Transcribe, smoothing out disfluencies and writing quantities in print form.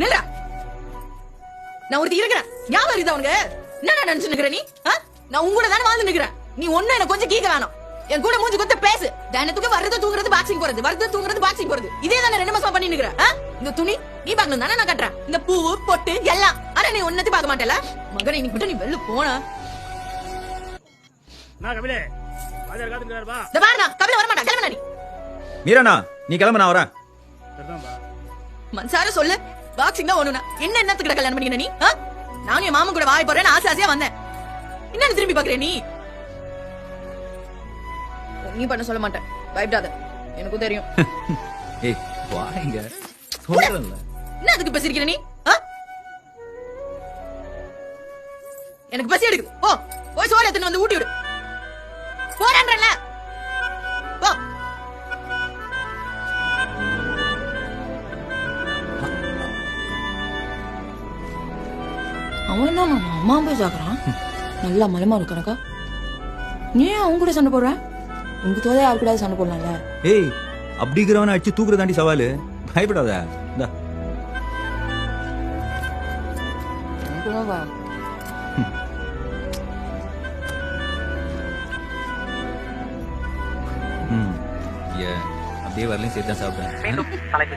நில்றா. நான் ஒருத்தி இருக்கிறேன். ஞாபகம் இருக்குதா உனக்கு? என்ன நினைச்சு நிக்கிற நீ? நான் உங்க கூட தானே வாழ்ந்து நிக்கிறேன். நீ ஒண்ணு எனக்கு கொஞ்சம் கேட்க வேணாம். என் கூட மூஞ்சி கொத்த பேசு. தினத்துக்கு வரது தூங்குறது பாக்ஸிங் போறது, வரது தூங்குறது பாக்ஸிங் போறது. இதே தானே 2 மாசமா பண்ணி நிக்கிற. இந்த துணி நீ பாக்கணும் தானே நான் கட்டுறேன். இந்த பூ பொட்டு எல்லாம். ஆனா நீ ஒன்னத்தையும் பார்க்க மாட்டேல. மகனே இன்னைக்கு மட்டும் நீ வெளில போன. நான் கபிலே பாஜர் காத்துக்கிறார் பா. இந்த பாருடா கபில வர மாட்டா. கிளம்பு நீ. மீராண்ணா நீ கிளம்பு, நான் வரேன். சரிதான் பா. மன்சார சொல்லு. பாக்ஸிங் தான் ஒண்ணுனா. என்னத்துக்கு கல்யாணம் பண்ணிக்கிற நீ? நானும் என் மாமன் கூட வாய் போறேன்னு ஆசையா வந்தேன். என்ன திரும்பி பாக்குற நீ? நீ பண்ண சொல்ல மாட்டேன். பயப்படாத. எனக்கும் தெரியும். ஏய் வாங்க. சொல்றேன்ல. என்ன அதுக்கு பேசிக்கிற நீ? எனக்கு பசி எடுக்குது. போ. போய் சோறு எடுத்துட்டு வந்து ஊட்டி விடு. போறேன்றல. போ. அவன் என்ன அம்மா போய் சாக்குறான். நல்லா மலமா இருக்கனக்கா. நீ அவங்க கூட சண்டை போடுற? உங்க தோதை யாரு கூட சண்டை போடலாம்ல? ஏய் அப்படிங்கிறவனை அடிச்சு தூக்குறதாண்டி சவாலு. பயப்படாத. இந்தா. அப்படியே வரலையும் சேர்த்து தான் சாப்பிட்டேன்.